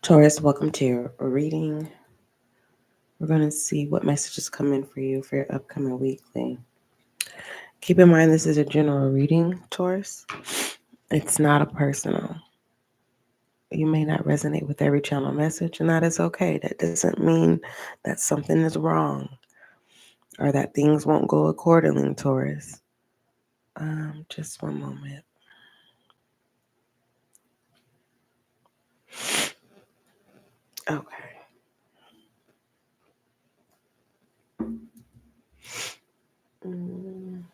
Taurus, welcome to your reading. We're going to see what messages come in for you for your upcoming weekly. Keep in mind, this is a general reading, Taurus. It's not a personal. You may not resonate with every channel message, and that is okay. That doesn't mean that something is wrong or that things won't go accordingly, Taurus. Just one moment. Okay. I'm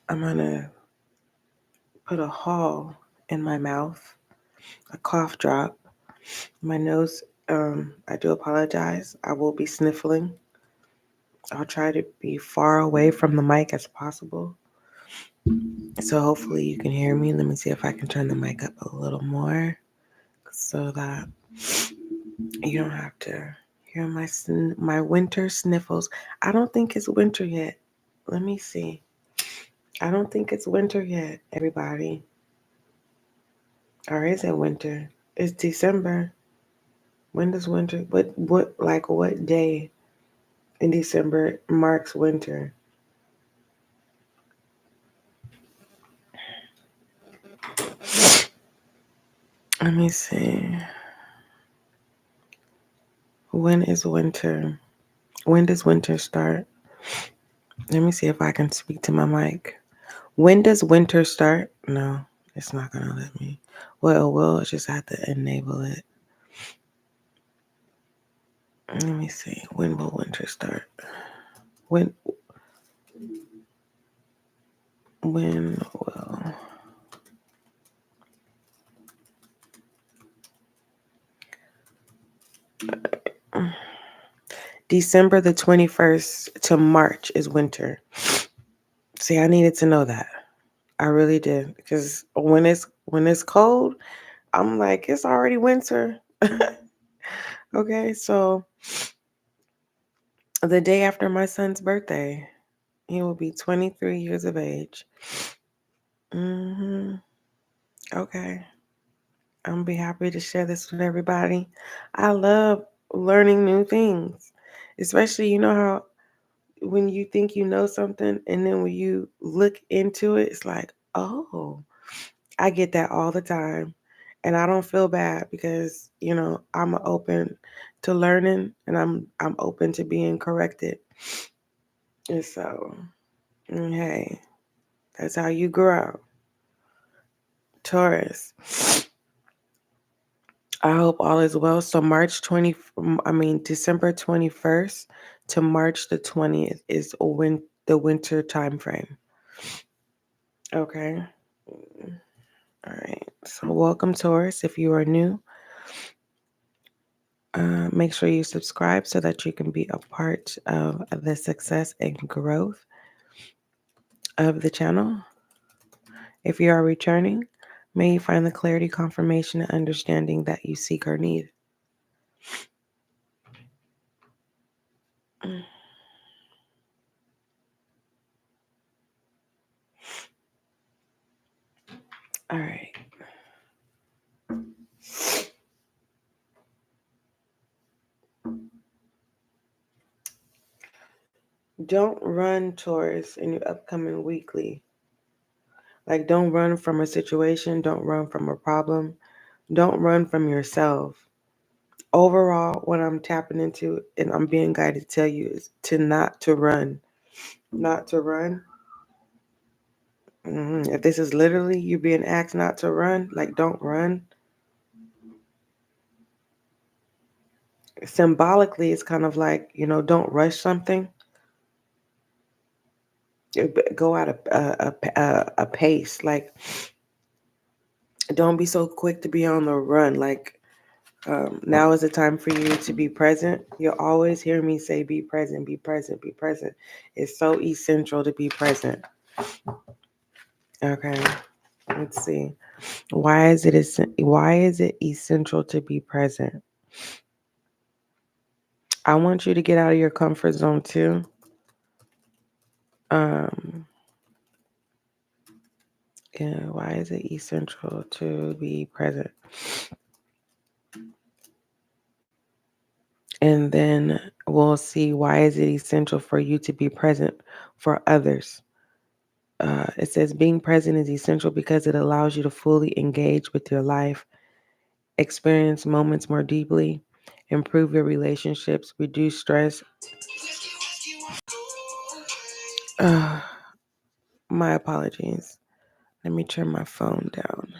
going to put a haul in my mouth, a cough drop. My nose, I do apologize. I will be sniffling. I'll try to be far away from the mic as possible. So hopefully you can hear me. Let me see if I can turn the mic up a little more so that you don't have to hear my winter sniffles. I don't think it's winter yet. Let me see. I don't think it's winter yet, everybody. Or is it winter? It's December. When does winter, what day in December marks winter? Let me see. When is winter? When does winter start? Let me see if I can speak to my mic. When does winter start? No, it's not going to let me. Well, we'll just have to enable it. Let me see. When will winter start? When will... December the 21st to March is winter. See, I needed to know that. I really did. Because when it's cold, I'm like, it's already winter. Okay, so the day after my son's birthday, he will be 23 years of age. Okay. I'm going to be happy to share this with everybody. I love learning new things, especially, you know how when you think you know something and then when you look into it, it's like, oh, I get that all the time. And I don't feel bad because, I'm open to learning and I'm open to being corrected. And so, hey, that's how you grow. Taurus. I hope all is well. So December 21st to March the 20th is the winter time frame. Okay. All right. So welcome, Taurus. If you are new, make sure you subscribe so that you can be a part of the success and growth of the channel. If you are returning, may you find the clarity, confirmation, and understanding that you seek or need. All right. Don't run, Taurus, in your upcoming weekly. Like, don't run from a situation. Don't run from a problem. Don't run from yourself. Overall, what I'm tapping into and I'm being guided to tell you is not to run. Not to run. If this is literally you being asked not to run, like, don't run. Symbolically, it's kind of like, don't rush something. Go at a pace. Like, don't be so quick to be on the run. Like, now is the time for you to be present. You'll always hear me say, be present, be present, be present. It's so essential to be present. Okay, let's see. Why is it essential to be present? I want you to get out of your comfort zone too. Yeah, why is it essential to be present? And then we'll see why is it essential for you to be present for others. It says being present is essential because it allows you to fully engage with your life, experience moments more deeply, improve your relationships, reduce stress. Uh, my apologies. Let me turn my phone down.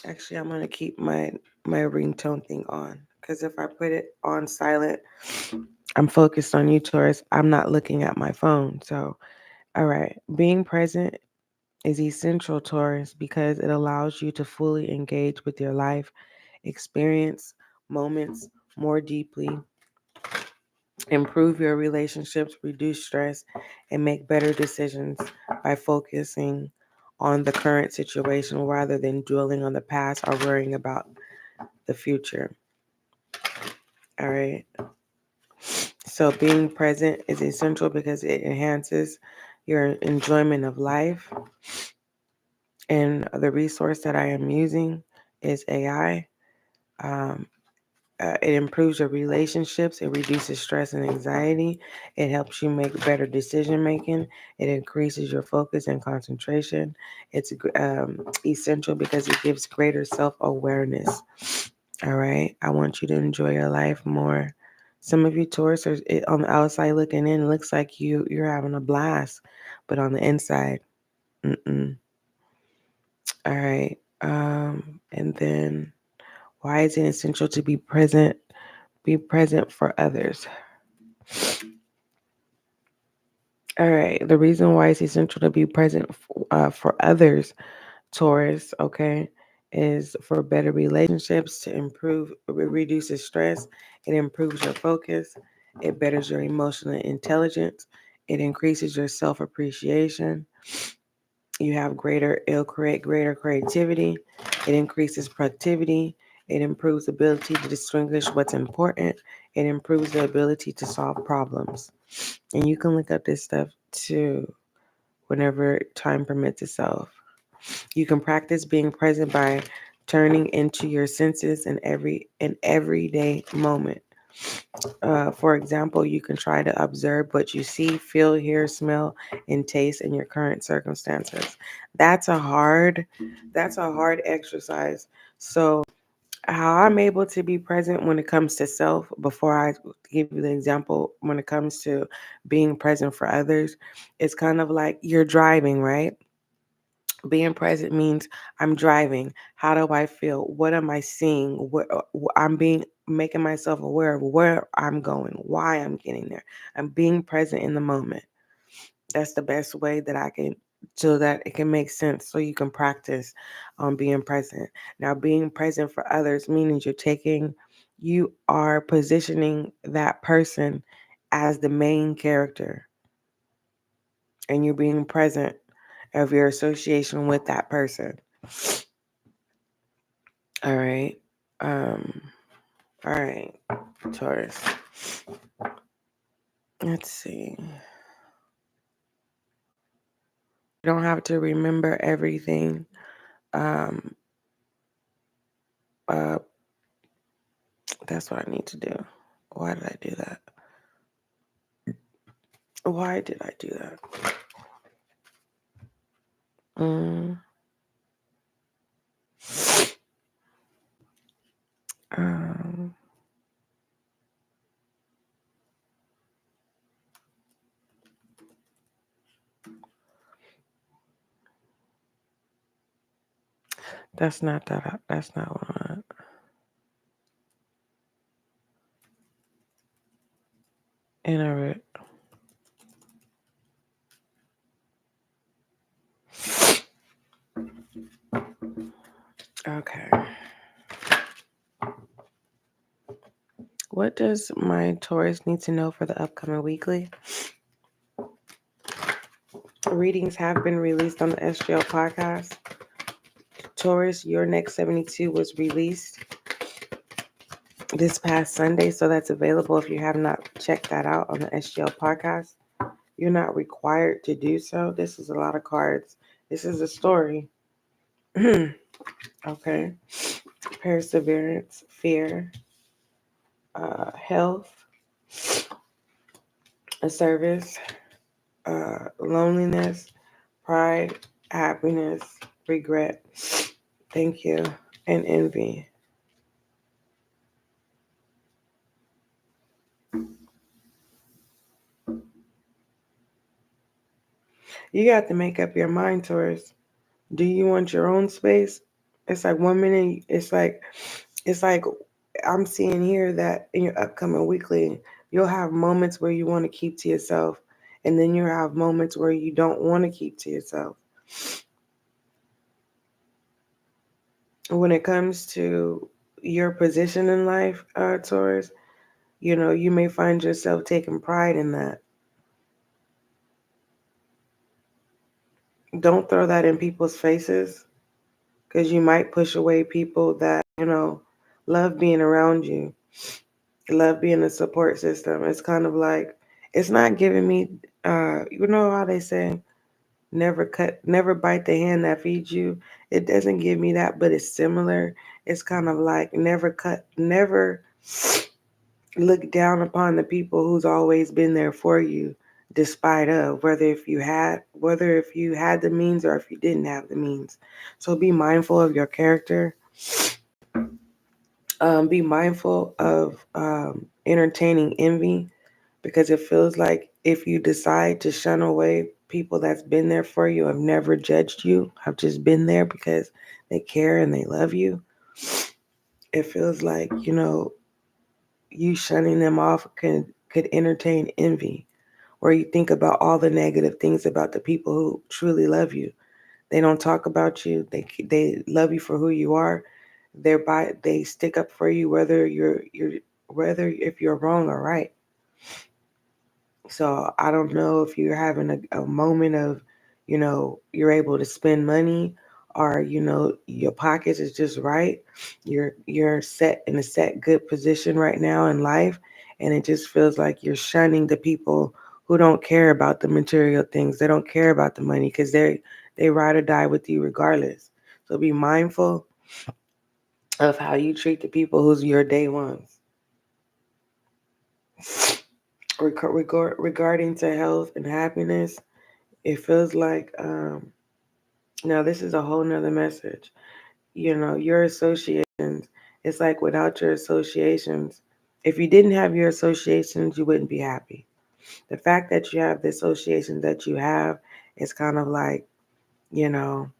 Actually, I'm going to keep my ringtone thing on because if I put it on silent, I'm focused on you, Taurus. I'm not looking at my phone. So, all right. Being present is essential, Taurus, because it allows you to fully engage with your life, experience moments more deeply, improve your relationships, reduce stress, and make better decisions by focusing on the current situation rather than dwelling on the past or worrying about the future. All right. So being present is essential because it enhances your enjoyment of life. And the resource that I am using is AI. Um, it improves your relationships. It reduces stress and anxiety. It helps you make better decision making. It increases your focus and concentration. It's essential because it gives greater self-awareness. All right. I want you to enjoy your life more. Some of you Taurus are on the outside looking in. It looks like you're having a blast, but on the inside, mm-mm. All right. And then why is it essential to be present? Be present for others. All right. The reason why it's essential to be present for others, Taurus, okay, is for better relationships, to improve, it reduces stress, it improves your focus, it betters your emotional intelligence, it increases your self appreciation. You have it'll create greater creativity, it increases productivity, it improves the ability to distinguish what's important, it improves the ability to solve problems. And you can look up this stuff too whenever time permits itself. You can practice being present by turning into your senses in everyday moment. For example, you can try to observe what you see, feel, hear, smell, and taste in your current circumstances. That's a hard exercise. So how I'm able to be present when it comes to self, before I give you the example, when it comes to being present for others, it's kind of like you're driving, right? Being present means I'm driving. How do I feel? What am I seeing? I'm making myself aware of where I'm going, why I'm getting there. I'm being present in the moment. That's the best way that I can, so that it can make sense, so you can practice on being present. Now, being present for others means you are positioning that person as the main character, and you're being present of your association with that person. All right. Um, all right, Taurus. Let's see. You don't have to remember everything. Um, uh, that's what I need to do. Why did I do that? Why did I do that? Mm, um, that's not that. That's not what I want. Interact. Okay. What does my Taurus need to know for the upcoming weekly? Readings have been released on the SGL podcast. Taurus, Your Next 72 was released this past Sunday, so that's available if you have not checked that out on the SGL podcast. You're not required to do so. This is a lot of cards. This is a story. Okay. Perseverance, fear, health, a service, loneliness, pride, happiness, regret, thank you, and envy. You got to make up your mind, Taurus. Do you want your own space? It's like 1 minute, it's like I'm seeing here that in your upcoming weekly, you'll have moments where you want to keep to yourself, and then you'll have moments where you don't want to keep to yourself. When it comes to your position in life, Taurus, you may find yourself taking pride in that. Don't throw that in people's faces, because you might push away people that, love being around you, love being a support system. It's kind of like, it's not giving me, you know how they say, never bite the hand that feeds you. It doesn't give me that, but it's similar. It's kind of like never look down upon the people who's always been there for you, despite of whether if you had the means or if you didn't have the means. So be mindful of your character. Be mindful of entertaining envy, because it feels like if you decide to shun away people that's been there for you, have never judged you, have just been there because they care and they love you, it feels like, you shunning them off could entertain envy, or you think about all the negative things about the people who truly love you. They don't talk about you. They love you for who you are. They stick up for you whether if you're wrong or right. So I don't know if you're having a moment of, you're able to spend money, or your pockets is just right. You're set in a set good position right now in life, and it just feels like you're shunning the people who don't care about the material things. They don't care about the money, because they ride or die with you regardless. So be mindful of how you treat the people who's your day ones. Regarding to health and happiness, it feels like now this is a whole nother message. Your associations, it's like without your associations, if you didn't have your associations, you wouldn't be happy. The fact that you have the associations that you have is kind of like, you know,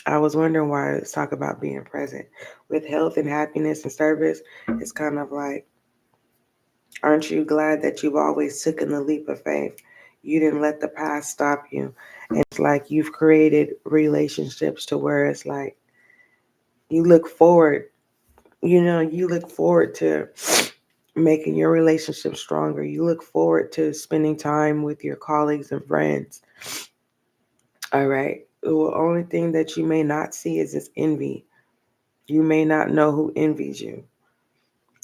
I was wondering why let's talk about being present. With health and happiness and service, it's kind of like, aren't you glad that you've always taken the leap of faith? You didn't let the past stop you. And it's like you've created relationships to where it's like you look forward, you look forward to making your relationship stronger. You look forward to spending time with your colleagues and friends. All right. The only thing that you may not see is this envy. You may not know who envies you.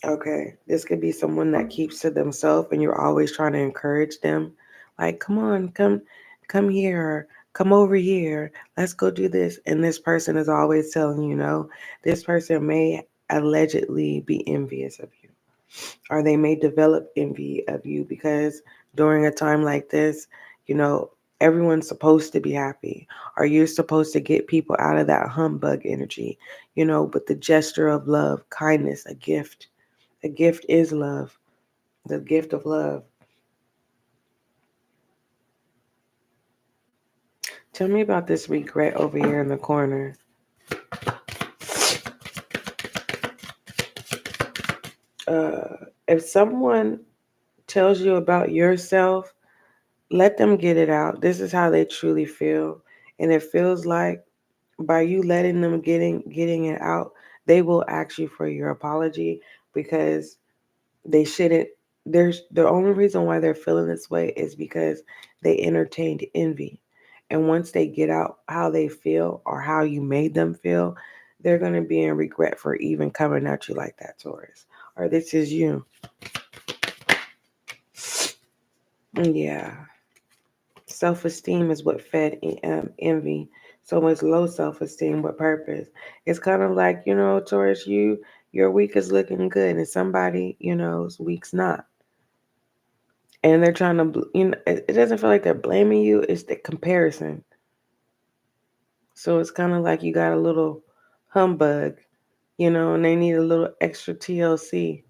Okay. This could be someone that keeps to themselves and you're always trying to encourage them. Like, come on, come here, come over here. Let's go do this. And this person is always telling you no. This person may allegedly be envious of you, or they may develop envy of you because during a time like this, you know, everyone's supposed to be happy, or you're supposed to get people out of that humbug energy, but the gesture of love, kindness, a gift. A gift is love, the gift of love. Tell me about this regret over here in the corner. If someone tells you about yourself, let them get it out. This is how they truly feel. And it feels like by you letting them getting it out, they will ask you for your apology, because they shouldn't. There's the only reason why they're feeling this way is because they entertained envy. And once they get out how they feel or how you made them feel, they're going to be in regret for even coming at you like that, Taurus. Or this is you. Yeah. self-esteem is what fed envy. So much low self-esteem with purpose. It's kind of like, Taurus, your week is looking good, and somebody, week's not. And they're trying to, it doesn't feel like they're blaming you. It's the comparison. So it's kind of like you got a little humbug, and they need a little extra TLC.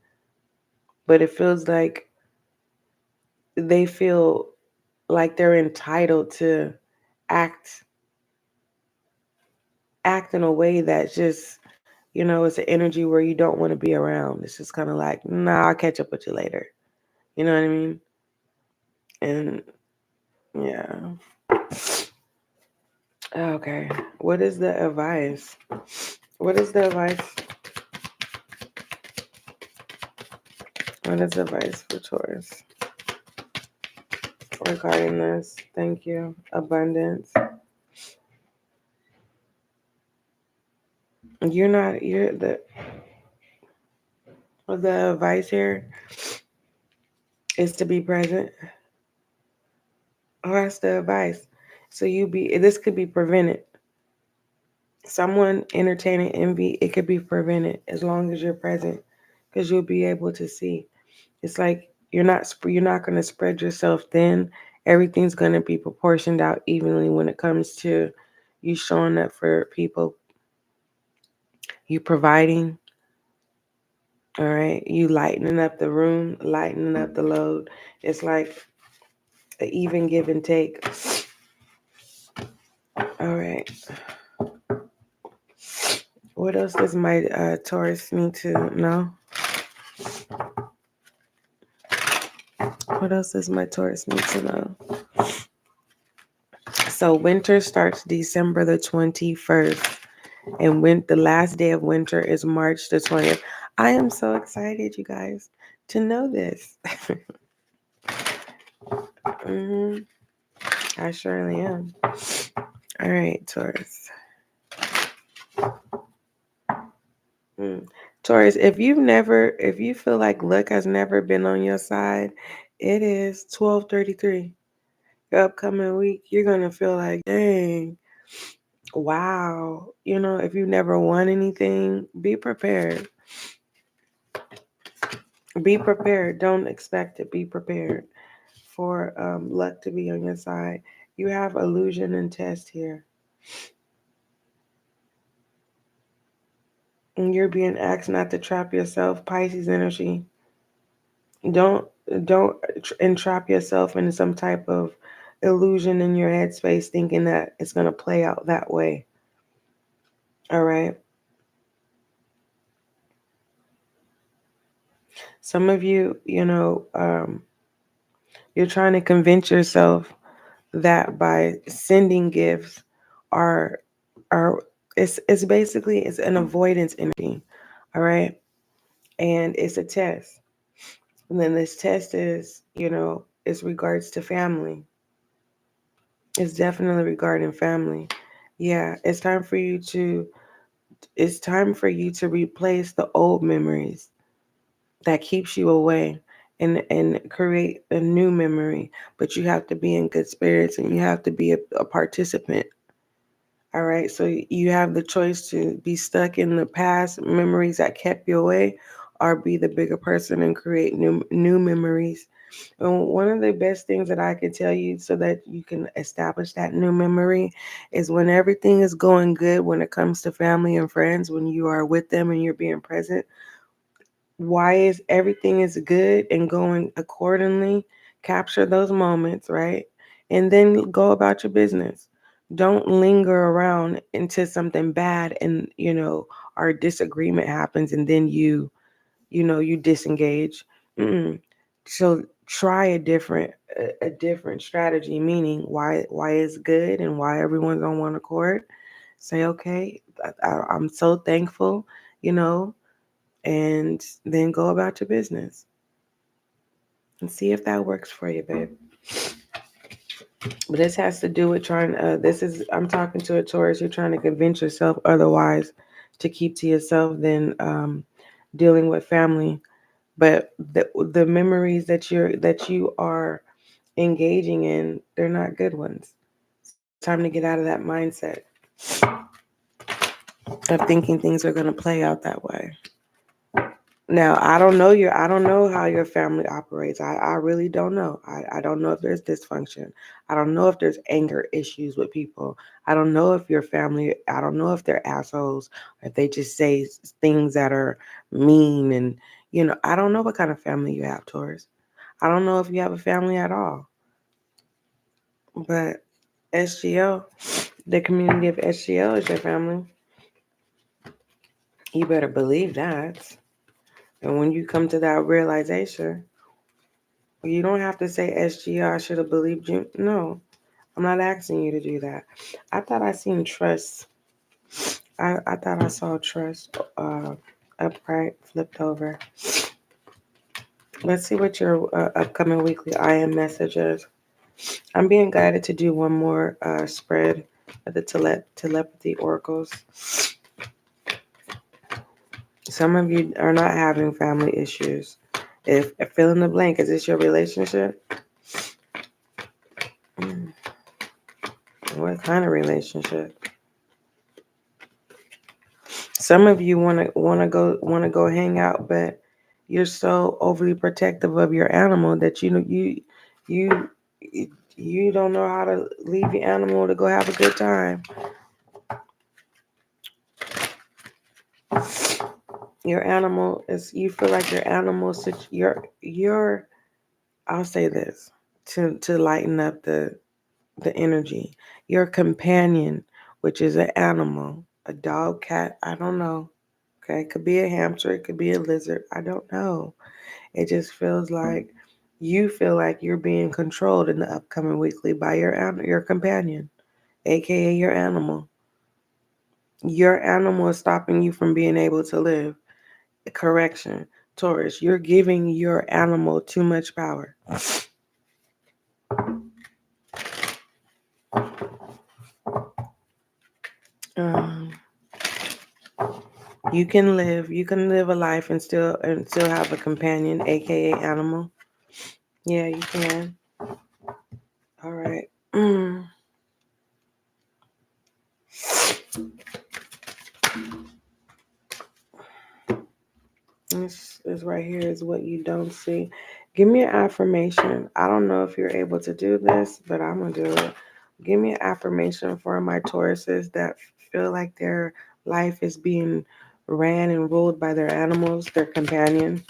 But it feels like they feel like they're entitled to act act in a way that just, it's an energy where you don't want to be around. It's just kind of like, nah, I'll catch up with you later. You know what I mean? And yeah. Okay. What is the advice? What is the advice? What is the advice for Taurus regarding this? Thank you. Abundance. You're the advice here is to be present. Oh, that's the advice. So this could be prevented. Someone entertaining envy, it could be prevented as long as you're present, because you'll be able to see. It's like you're not going to spread yourself thin. Everything's going to be proportioned out evenly when it comes to you showing up for people, you providing, all right, you lightening up the room, lightening up the load. It's like an even give and take. All right. What else does my Taurus need to know? What else does my Taurus need to know? So winter starts December the 21st, and the last day of winter is March the 20th. I am so excited, you guys, to know this. I surely am. All right, Taurus. Taurus, if you feel like luck has never been on your side, it is 12/33. Your upcoming week, you're gonna feel like, dang, wow. If you've never won anything, be prepared. Be prepared. Don't expect it. Be prepared for luck to be on your side. You have illusion and test here. And you're being asked not to trap yourself, Pisces energy. Don't entrap yourself in some type of illusion in your headspace thinking that it's going to play out that way. All right. Some of you, you're trying to convince yourself that by sending gifts are it's basically it's an avoidance energy. All right. And it's a test. And then this test is, is regards to family. It's definitely regarding family. Yeah, it's time for you to replace the old memories that keeps you away and create a new memory. But you have to be in good spirits and you have to be a participant. All right. So you have the choice to be stuck in the past memories that kept you away, or be the bigger person and create new memories. And one of the best things that I can tell you so that you can establish that new memory is when everything is going good when it comes to family and friends, when you are with them and you're being present. Why is everything is good and going accordingly? Capture those moments, right? And then go about your business. Don't linger around until something bad and, our disagreement happens and then you disengage. Mm-mm. So try a different strategy, meaning why it's good and why everyone's on one accord. Say, okay, I'm so thankful, and then go about your business and see if that works for you, babe. But this has to do with I'm talking to a Taurus. You're trying to convince yourself otherwise to keep to yourself than dealing with family. But the memories that you are engaging in, they're not good ones. It's time to get out of that mindset of thinking things are going to play out that way. Now, I don't know how your family operates. I really don't know. I don't know if there's dysfunction. I don't know if there's anger issues with people. I don't know if your family, I don't know if they're assholes, or if they just say things that are mean. And, I don't know what kind of family you have, Taurus. I don't know if you have a family at all. But SGL, the community of SGL is your family. You better believe that. And when you come to that realization, you don't have to say SGL, I should have believed you. No, I'm not asking you to do that. I thought I seen trust. I thought I saw trust upright, flipped over. Let's see what your upcoming weekly IM message is. I'm being guided to do one more spread of the telepathy oracles. Some of you are not having family issues. If fill in the blank, is this your relationship? What kind of relationship? Some of you want to go hang out, but you're so overly protective of your animal that you don't know how to leave your animal to go have a good time. Your animal is, you feel like your animal, your I'll say this to lighten up the energy. Your companion, which is an animal, a dog, cat, I don't know. Okay, it could be a hamster, it could be a lizard, I don't know. It just feels like you feel like you're being controlled in the upcoming weekly by your companion, aka your animal. Your animal is stopping you from being able to live. Correction, Taurus, you're giving your animal too much power. You can live a life and still have a companion, aka animal. Yeah, you can. All right. This is right here is what you don't see. Give me an affirmation. I don't know if you're able to do this, but I'm going to do it. Give me an affirmation for my Tauruses that feel like their life is being ran and ruled by their animals, their companion.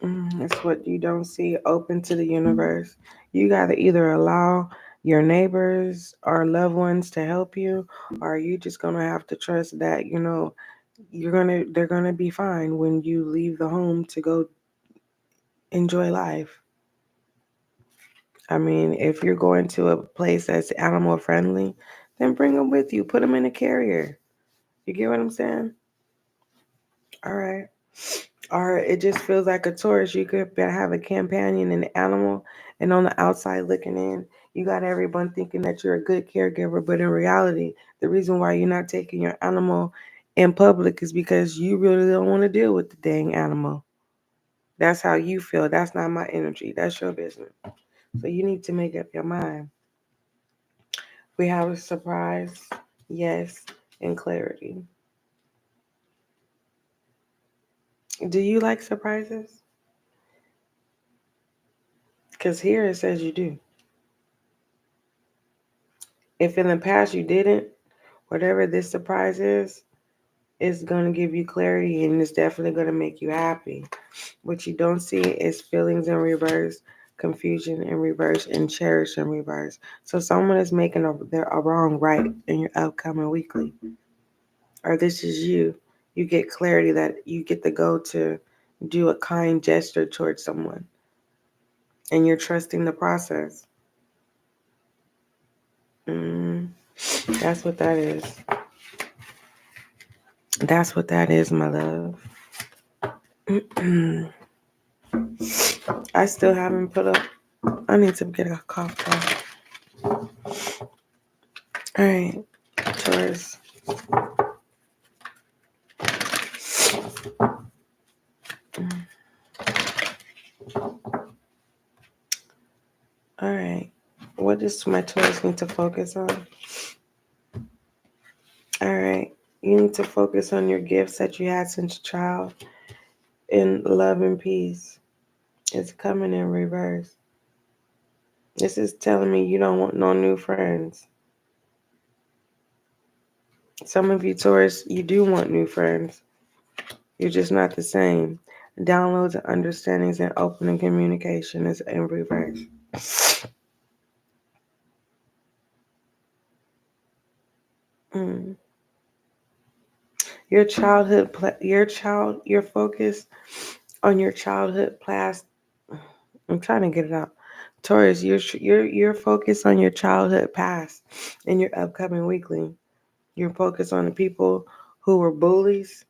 That's what you don't see. Open to the universe. You got to either allow your neighbors or loved ones to help you, or you just going to have to trust that, they're gonna be fine when you leave the home to go enjoy life. I mean, if you're going to a place that's animal friendly, then bring them with you. Put them in a carrier. You get what I'm saying? All right. Or it just feels like a Taurus. You could have a companion and an animal, and on the outside looking in, you got everyone thinking that you're a good caregiver, but in reality, the reason why you're not taking your animal in public is because you really don't want to deal with the dang animal. That's how you feel. That's not my energy. That's your business. So you need to make up your mind. We have a surprise, yes, and clarity. Do you like surprises? Because here it says you do. If in the past you didn't, whatever this surprise is going to give you clarity and it's definitely going to make you happy. What you don't see is feelings in reverse, confusion in reverse, and cherish in reverse. So someone is making a wrong right in your upcoming weekly. Or this is you. You get clarity that you get to go to do a kind gesture towards someone. And you're trusting the process. That's what that is. That's what that is, my love. I still haven't put up. I need to get a cough drop. All right, Taurus. All right. What does my Taurus need to focus on? All right. You need to focus on your gifts that you had since a child in love and peace. It's coming in reverse. This is telling me you don't want no new friends. Some of you Taurus, you do want new friends. You're just not the same. Downloads and understandings and opening communication is in reverse. Mm. Your focus on your childhood past. I'm trying to get it out. Taurus, you're focused on your childhood past in your upcoming weekly. You're focused on the people who were bullies.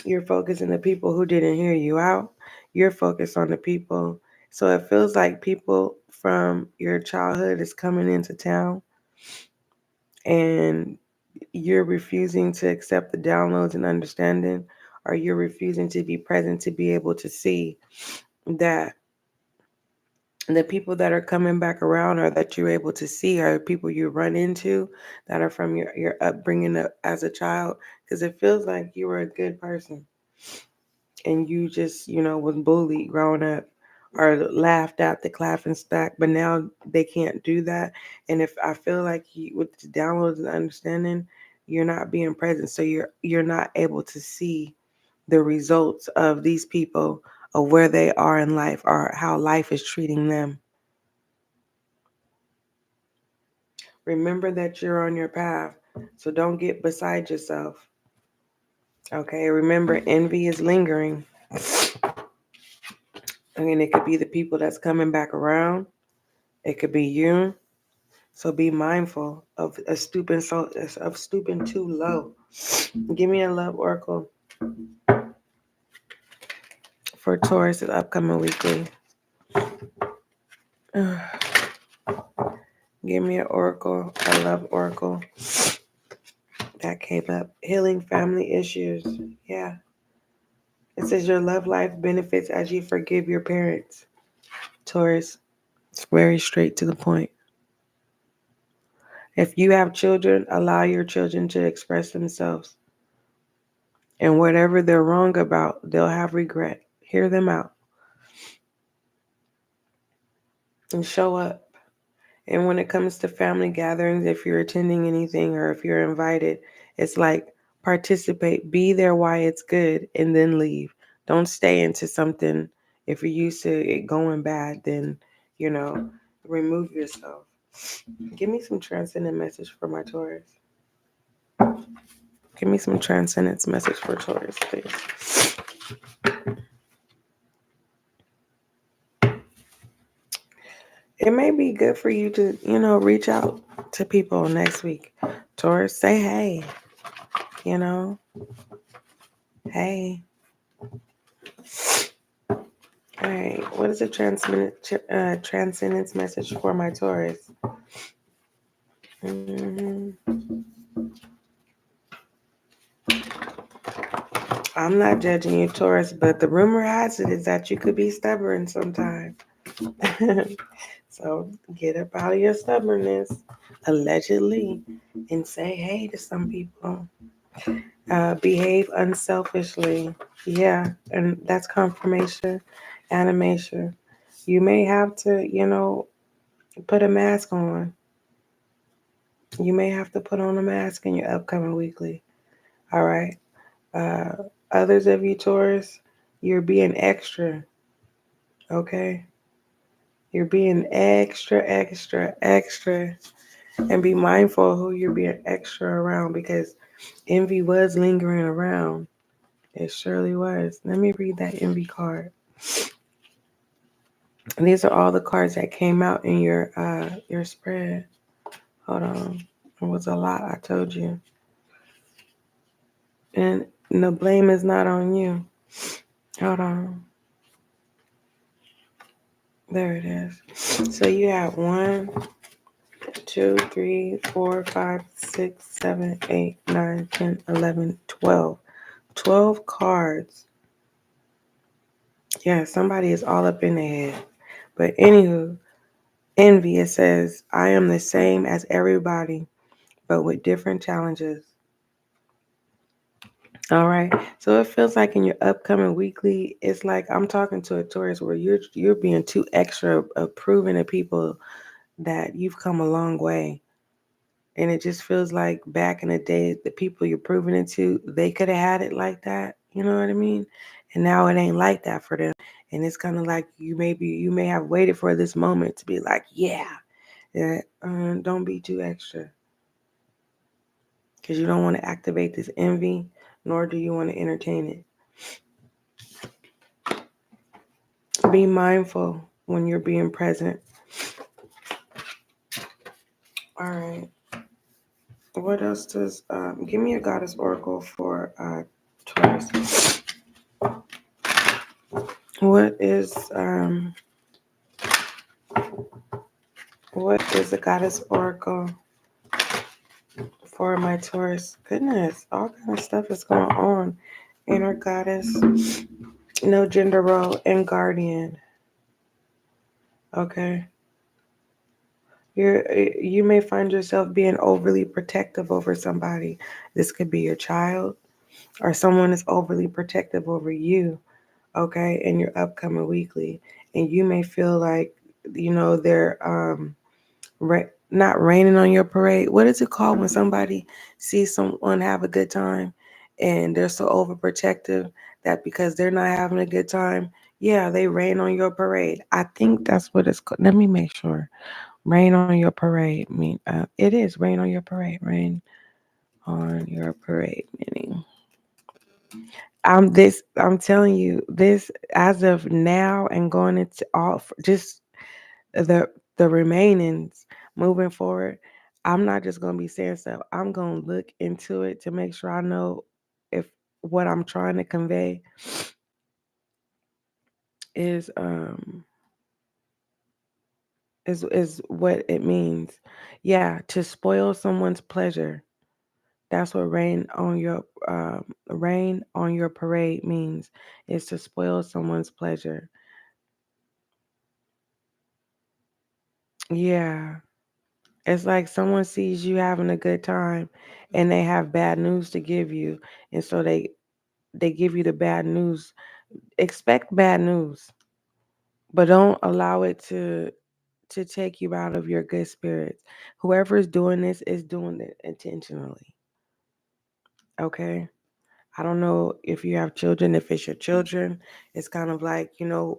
You're focused on the people who didn't hear you out. You're focused on the people. So it feels like people from your childhood is coming into town and you're refusing to accept the downloads and understanding, or you're refusing to be present to be able to see that the people that are coming back around or that you're able to see are people you run into that are from your upbringing as a child, because it feels like you were a good person and you just, was bullied growing up or laughed at the laughing stock, but now they can't do that. And if I feel like with the downloads and understanding, you're not being present, so you're not able to see the results of these people, of where they are in life or how life is treating them. Remember that you're on your path, so don't get beside yourself. Okay, remember envy is lingering. I mean, it could be the people that's coming back around. It could be you. So be mindful of stooping too low. Give me a love oracle for Taurus' upcoming weekly. Give me an oracle, a love oracle that came up. Healing family issues. Yeah. It says your love life benefits as you forgive your parents. Taurus, it's very straight to the point. If you have children, allow your children to express themselves. And whatever they're wrong about, they'll have regret. Hear them out and show up. And when it comes to family gatherings, if you're attending anything or if you're invited, it's like participate, be there while it's good, and then leave. Don't stay into something. If you're used to it going bad, then, remove yourself. Give me some transcendent message for my Taurus. Give me some transcendence message for Taurus, please. It may be good for you to, reach out to people next week. Taurus, say hey. Hey. All right. What is a transcendence message for my Taurus? Mm-hmm. I'm not judging you, Taurus, but the rumor has it is that you could be stubborn sometimes. So get up out of your stubbornness, allegedly, and say hey to some people. Behave unselfishly. Yeah, and that's confirmation, animation. You may have to, put a mask on. You may have to put on a mask in your upcoming weekly. All right. Uh, Others of you Taurus, you're being extra. Okay. You're being extra, extra, extra. And be mindful who you're being extra around, because envy was lingering around. It surely was. Let me read that envy card. And these are all the cards that came out in your spread. Hold on. It was a lot, I told you. And the blame is not on you. Hold on. There it is. So you have 1, 2, 3, 4, 5, 6, 7, 8, 9, 10, 11, 12. 12 cards. Yeah, somebody is all up in their head. But anywho, Envy, it says, I am the same as everybody, but with different challenges. All right. So it feels like in your upcoming weekly, it's like I'm talking to a Taurus where you're being too extra of proving to people that you've come a long way. And it just feels like back in the day, the people you're proving it to, they could have had it like that. You know what I mean? And now it ain't like that for them. And it's kind of like you may have waited for this moment to be like, yeah, don't be too extra. Because you don't want to activate this envy, nor do you want to entertain it. Be mindful when you're being present. All right. What else does, give me a goddess oracle for Taurus. What is, what is the goddess oracle for my Taurus? Goodness, all kind of stuff is going on. Inner goddess, no gender role, and guardian. Okay. You may find yourself being overly protective over somebody. This could be your child, or someone is overly protective over you, okay, in your upcoming weekly. And you may feel like, they're not raining on your parade. What is it called when somebody sees someone have a good time and they're so overprotective that because they're not having a good time, yeah, they rain on your parade. I think that's what it's called. Let me make sure. Rain on your parade. It is rain on your parade. Rain on your parade, meaning I'm telling you this as of now and going into just the remainings moving forward. I'm not just gonna be saying stuff. I'm gonna look into it to make sure I know if what I'm trying to convey is is what it means. Yeah, to spoil someone's pleasure. That's what rain on your parade means, is to spoil someone's pleasure. Yeah. It's like someone sees you having a good time and they have bad news to give you. And so they give you the bad news. Expect bad news, but don't allow it to take you out of your good spirits. Whoever is doing this is doing it intentionally. Okay? I don't know if you have children, if it's your children, it's kind of like,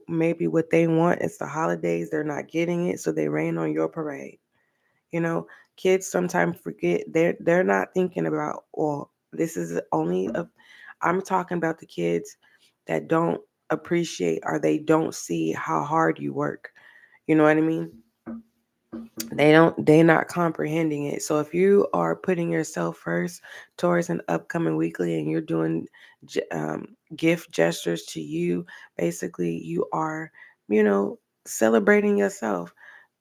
maybe what they want is the holidays, they're not getting it, so they rain on your parade. You know, kids sometimes forget they're not thinking about, well, this is only a I'm talking about the kids that don't appreciate or they don't see how hard you work. You know what I mean? They're not comprehending it. So if you are putting yourself first towards an upcoming weekly and you're doing gift gestures to you, basically you are, celebrating yourself.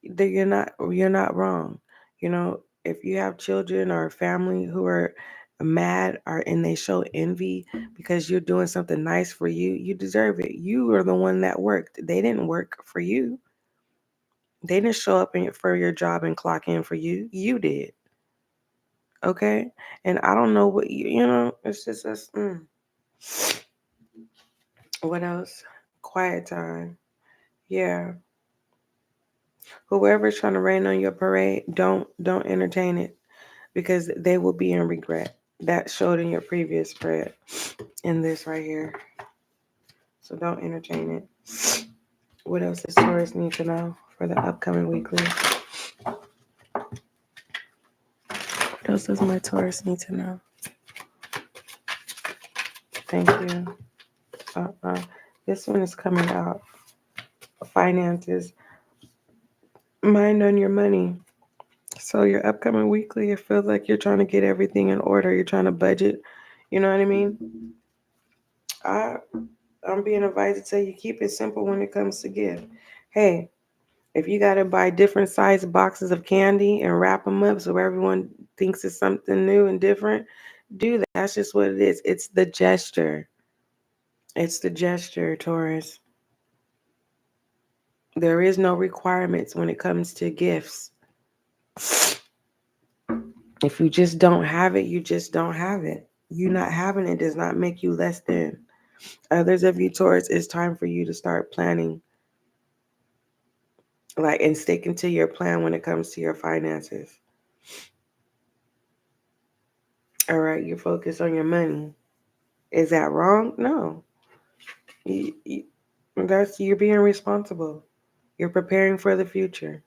That you're not wrong. If you have children or family who are mad or and they show envy because you're doing something nice for you, you deserve it. You are the one that worked. They didn't work for you. They didn't show up for your job and clock in for you. You did. Okay? And I don't know what it's just us. What else? Quiet time. Yeah. Whoever's trying to rain on your parade, don't entertain it because they will be in regret. That showed in your previous spread in this right here. So don't entertain it. What else does Taurus need to know for the upcoming weekly? What else does my Taurus need to know? Thank you. This one is coming out. Finances. Mind on your money. So your upcoming weekly, it feels like you're trying to get everything in order. You're trying to budget. You know what I mean? I, I'm being advised to tell you keep it simple when it comes to gift. Hey, if you got to buy different size boxes of candy and wrap them up so everyone thinks it's something new and different, do that. That's just what it is. It's the gesture. It's the gesture, Taurus. There is no requirements when it comes to gifts. If you just don't have it, you just don't have it. You not having it does not make you less than. Others of you, Taurus, it's time for you to start planning, and sticking to your plan when it comes to your finances. All right, you focus on your money. Is that wrong? No. You're being responsible. You're preparing for the future.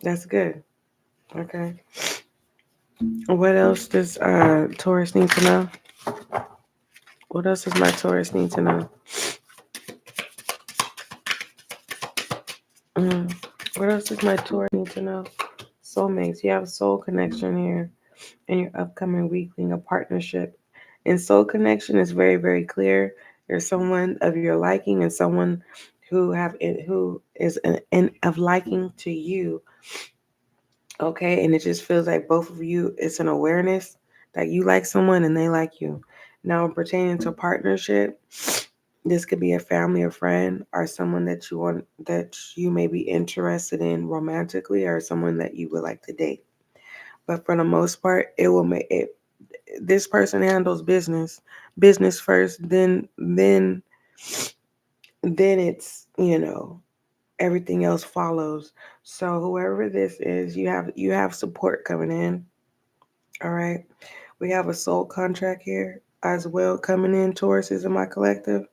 That's good. Okay. What else does Taurus need to know? What else does my Taurus need to know? Mm. What else does my Taurus need to know? Soulmates. You have a soul connection here in your upcoming weekly, a partnership. And soul connection is very, very clear. There's someone of your liking and someone who is of liking to you. Okay, and it just feels like both of you, it's an awareness that you like someone and they like you. Now, pertaining to partnership, this could be a family or friend or someone that you may be interested in romantically or someone that you would like to date. But for the most part, it will make it. This person handles business first, then it's everything else follows. So whoever this is, you have support coming in. All right. We have a soul contract here as well coming in. Taurus is in my collective.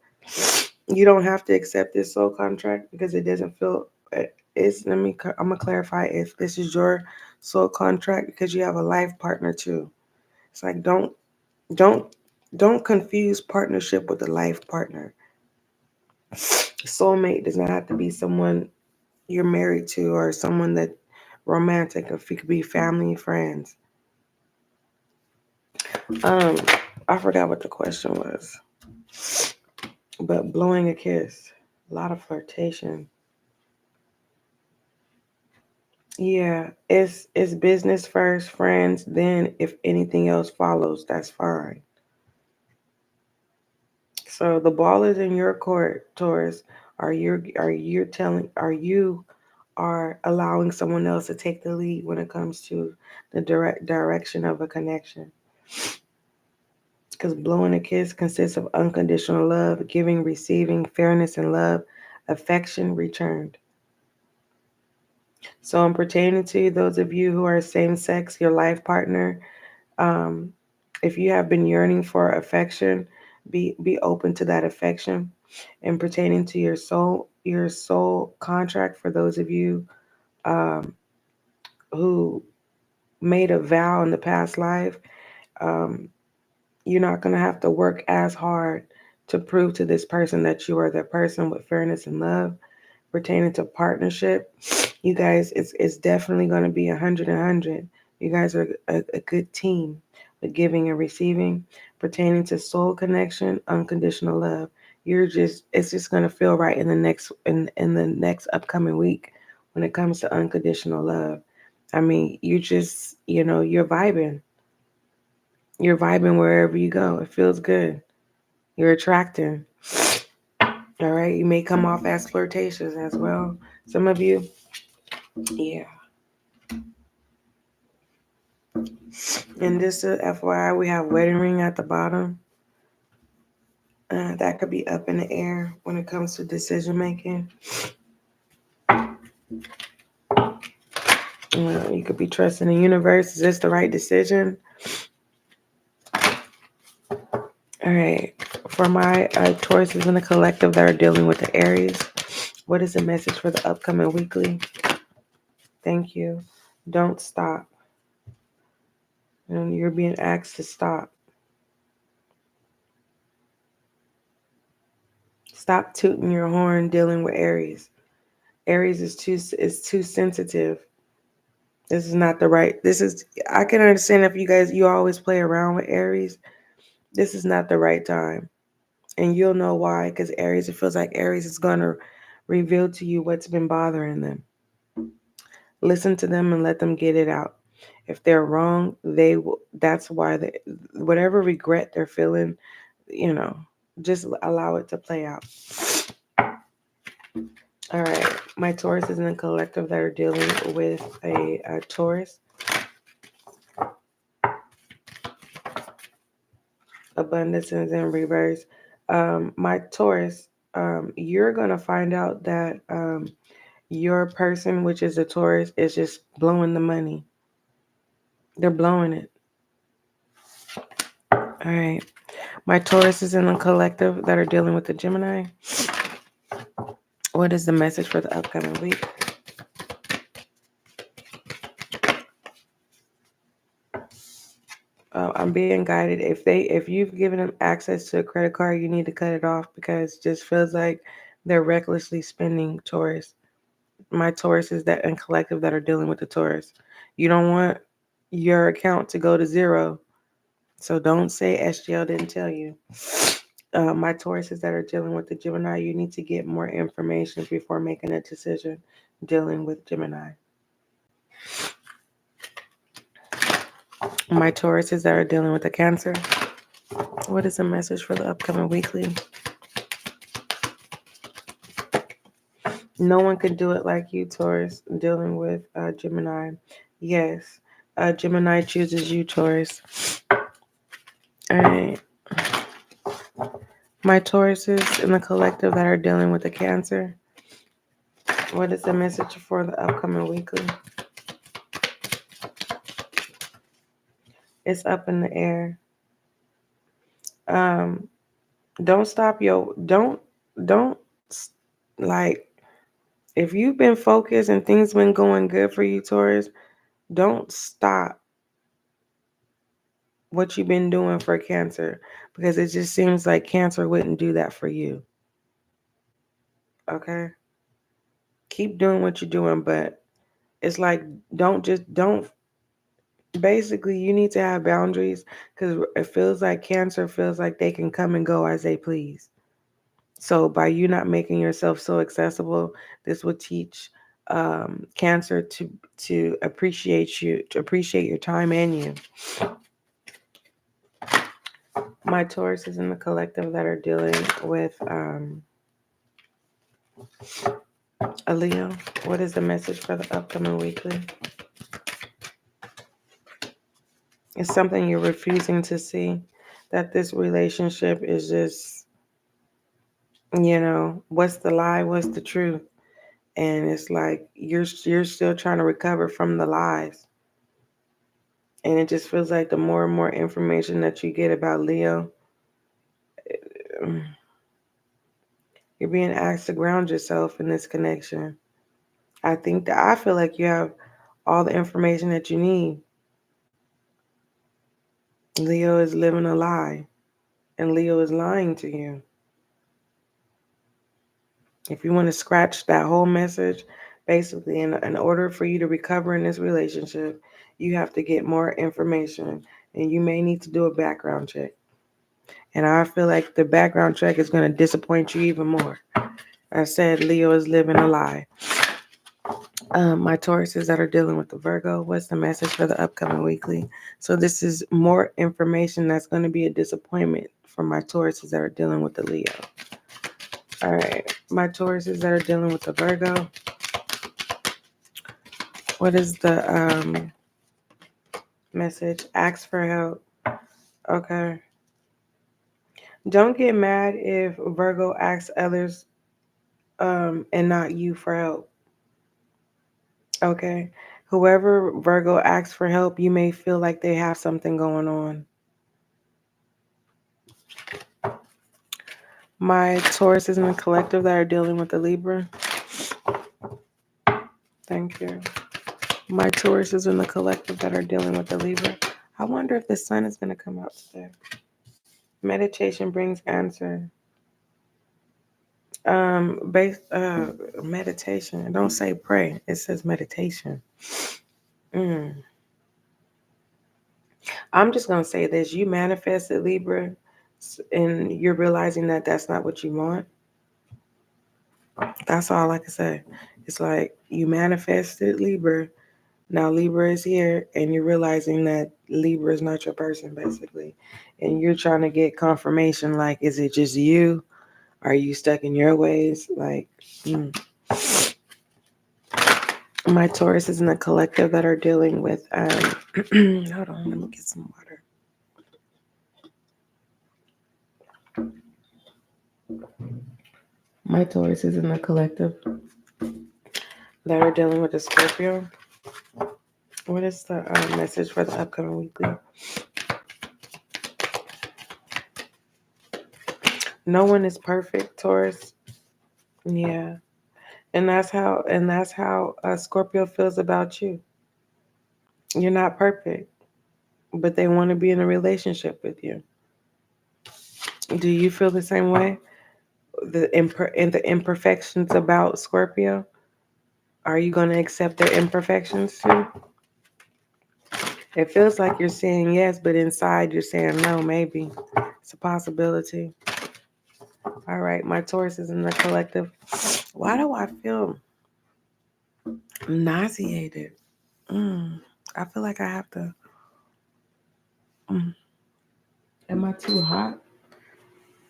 You don't have to accept this soul contract because it doesn't feel. I'm gonna clarify if this is your soul contract because you have a life partner too. It's like don't don't confuse partnership with a life partner. Soulmate does not have to be someone you're married to or someone that romantic. If it could be family, friends. Um, I forgot what the question was, but blowing a kiss, a lot of flirtation. Yeah, it's business first, friends. Then if anything else follows, that's fine. So the ball is in your court, Taurus. Are allowing someone else to take the lead when it comes to the direct direction of a connection? Because blowing a kiss consists of unconditional love, giving, receiving, fairness and love, affection returned. So I'm pertaining to those of you who are same sex, your life partner. Um, if you have been yearning for affection, be open to that affection. And pertaining to your soul contract for those of you um, who made a vow in the past life, um, you're not going to have to work as hard to prove to this person that you are that person with fairness and love. Pertaining to partnership, you guys, it's definitely going to be 100. You guys are a good team with giving and receiving. Pertaining to soul connection, unconditional love, it's just going to feel right in the next upcoming week when it comes to unconditional love. I mean, you're vibing wherever you go. It feels good. You're attracting. All right. You may come off as flirtatious as well. Some of you, yeah. And just FYI, we have wedding ring at the bottom. That could be up in the air when it comes to decision making. You could be trusting the universe. Is this the right decision? All right. For my Tauruses in the collective that are dealing with the Aries, what is the message for the upcoming weekly? Thank you. Don't stop. And you're being asked to stop. Stop tooting your horn dealing with Aries. Aries is too sensitive. This is not the right. I can understand if you always play around with Aries. This is not the right time. And you'll know why, because Aries, it feels like Aries is going to reveal to you what's been bothering them. Listen to them and let them get it out. If they're wrong, they will. That's why whatever regret they're feeling, just allow it to play out. All right. My Taurus is in a collective that are dealing with a Taurus. Abundance and reverse. My Taurus, you're going to find out that your person, which is a Taurus, is just blowing the money. They're blowing it. All right. My Taurus is in a collective that are dealing with the Gemini. What is the message for the upcoming week? I'm being guided. If you've given them access to a credit card, you need to cut it off because it just feels like they're recklessly spending, Taurus. My Taurus is that and collective that are dealing with the Taurus. You don't want your account to go to zero. So don't say SGL didn't tell you. My Tauruses that are dealing with the Gemini, you need to get more information before making a decision dealing with Gemini. My Tauruses that are dealing with the Cancer, what is the message for the upcoming weekly? No one can do it like you, Taurus, dealing with Gemini. Yes, Gemini chooses you, Taurus. All right. My Tauruses in the collective that are dealing with the Cancer, what is the message for the upcoming weekly? It's up in the air. Don't stop don't like, if you've been focused and things been going good for you, Taurus, don't stop what you've been doing for Cancer, because it just seems like Cancer wouldn't do that for you. Okay? Keep doing what you're doing, but it's like, don't basically, you need to have boundaries, because it feels like Cancer feels like they can come and go as they please. So by you not making yourself so accessible, this will teach Cancer to appreciate you, to appreciate your time and you. My Taurus is in the collective that are dealing with a Leo. What is the message for the upcoming weekly? It's something you're refusing to see, that this relationship is just, what's the lie, what's the truth? And it's like you're still trying to recover from the lies. And it just feels like the more and more information that you get about Leo, you're being asked to ground yourself in this connection. I feel like you have all the information that you need. Leo is living a lie, and Leo is lying to you. If you want to scratch that whole message, basically, in order for you to recover in this relationship, you have to get more information, and you may need to do a background check. And I feel like the background check is going to disappoint you even more. I said Leo is living a lie. My Tauruses that are dealing with the Virgo, what's the message for the upcoming weekly? So this is more information that's going to be a disappointment for my Tauruses that are dealing with the Leo. All right, my Tauruses that are dealing with the Virgo, what is the message? Ask for help. Okay. Don't get mad if Virgo asks others and not you for help. Okay. Whoever Virgo asks for help, you may feel like they have something going on. My Taurus is in the collective that are dealing with the Libra. Thank you. My Taurus is in the collective that are dealing with the Libra. I wonder if the sun is going to come out today. Meditation brings answer. Meditation. Don't say pray. It says meditation. I'm just going to say this. You manifested Libra, and you're realizing that that's not what you want. That's all I can say. It's like you manifested Libra. Now Libra is here, and you're realizing that Libra is not your person, basically. And you're trying to get confirmation, like, is it just you? Are you stuck in your ways? Like, My Taurus is in the collective that are dealing with, hold on, let me get some water. My Taurus is in the collective that are dealing with a Scorpio. What is the message for the upcoming weekly? No one is perfect, Taurus. Yeah. And that's how Scorpio feels about you. You're not perfect, but they want to be in a relationship with you. Do you feel the same way? The imperfections about Scorpio? Are you going to accept their imperfections too? It feels like you're saying yes, but inside you're saying no, maybe. It's a possibility. All right, my Taurus is in the collective. Why do I feel nauseated? I feel like I have to. Am I too hot?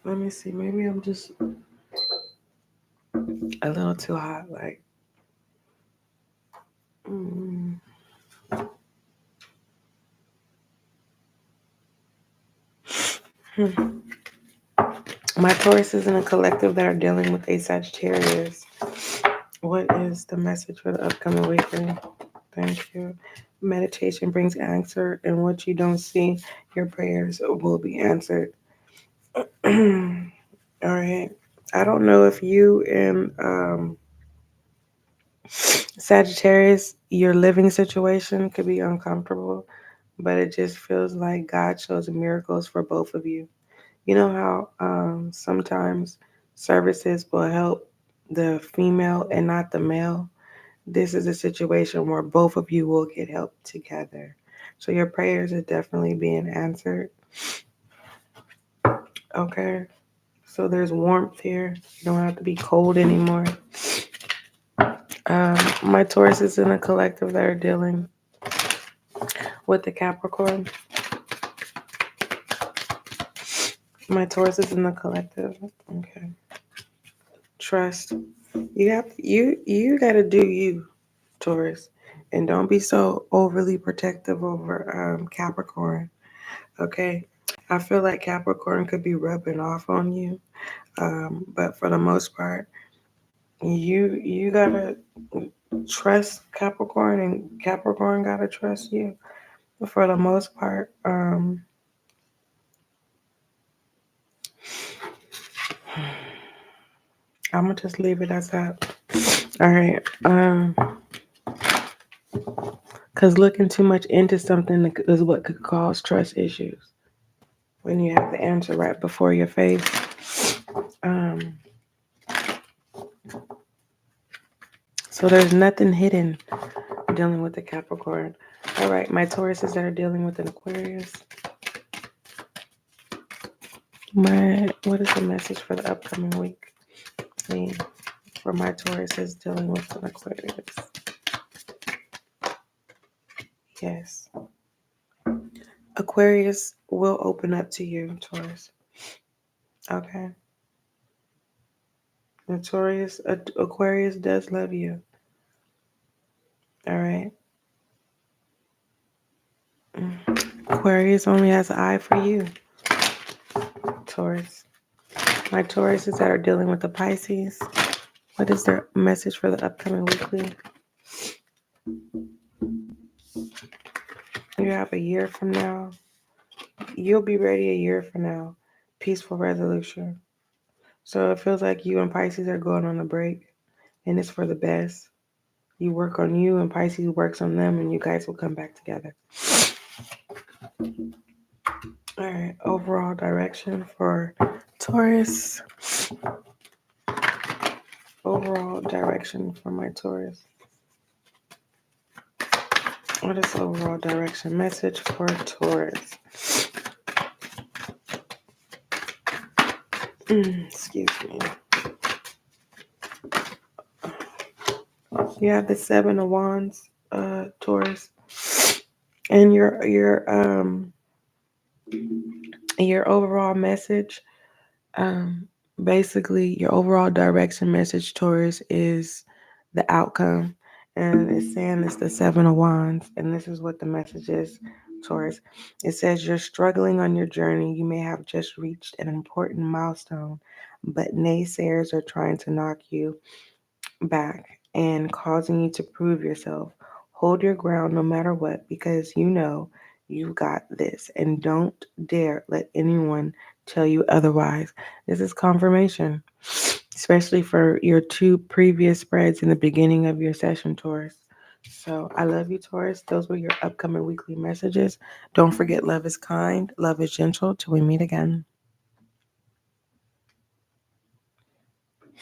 Let me see. Maybe I'm just a little too hot. Like, mm. My Taurus is in a collective that are dealing with a Sagittarius. What is the message for the upcoming weekend? Thank you. Meditation brings answer, and what you don't see, your prayers will be answered. All right. I don't know if you and Sagittarius, your living situation could be uncomfortable, but it just feels like God shows miracles for both of you. You know how sometimes services will help the female and not the male? This is a situation where both of you will get help together. So your prayers are definitely being answered. Okay. So there's warmth here. You don't have to be cold anymore. My Taurus is in a collective that are dealing with the Capricorn. My Taurus is in the collective. Okay. Trust. You gotta do you, Taurus. And don't be so overly protective over Capricorn. Okay. I feel like Capricorn could be rubbing off on you. But for the most part, you gotta trust Capricorn and Capricorn gotta trust you. But for the most part, I'm gonna just leave it as that. All right. Because looking too much into something is what could cause trust issues when you have the answer right before your face. So there's nothing hidden dealing with the Capricorn. All right, my Tauruses that are dealing with an Aquarius. What is the message for the upcoming week? For my Tauruses dealing with an Aquarius. Yes. Aquarius will open up to you, Taurus. Okay. Notorious Aquarius does love you. All right. Aquarius only has an eye for you, Taurus. My Tauruses that are dealing with the Pisces. What is their message for the upcoming weekly? You have a year from now. You'll be ready a year from now. Peaceful resolution. So it feels like you and Pisces are going on a break, and it's for the best. You work on you, and Pisces works on them, and you guys will come back together. All right. Overall direction for Taurus. Overall direction for my Taurus. What is the overall direction message for Taurus? Excuse me. You have the Seven of Wands, Taurus, and your overall message. Basically, your overall direction message, Taurus, is the outcome. And it's saying it's the Seven of Wands. And this is what the message is, Taurus. It says you're struggling on your journey. You may have just reached an important milestone, but naysayers are trying to knock you back and causing you to prove yourself. Hold your ground no matter what, because you know you got this, and don't dare let anyone tell you otherwise. This is confirmation, especially for your two previous spreads in the beginning of your session, Taurus. So I love you, Taurus. Those were your upcoming weekly messages. Don't forget, love is kind, love is gentle. Till we meet again.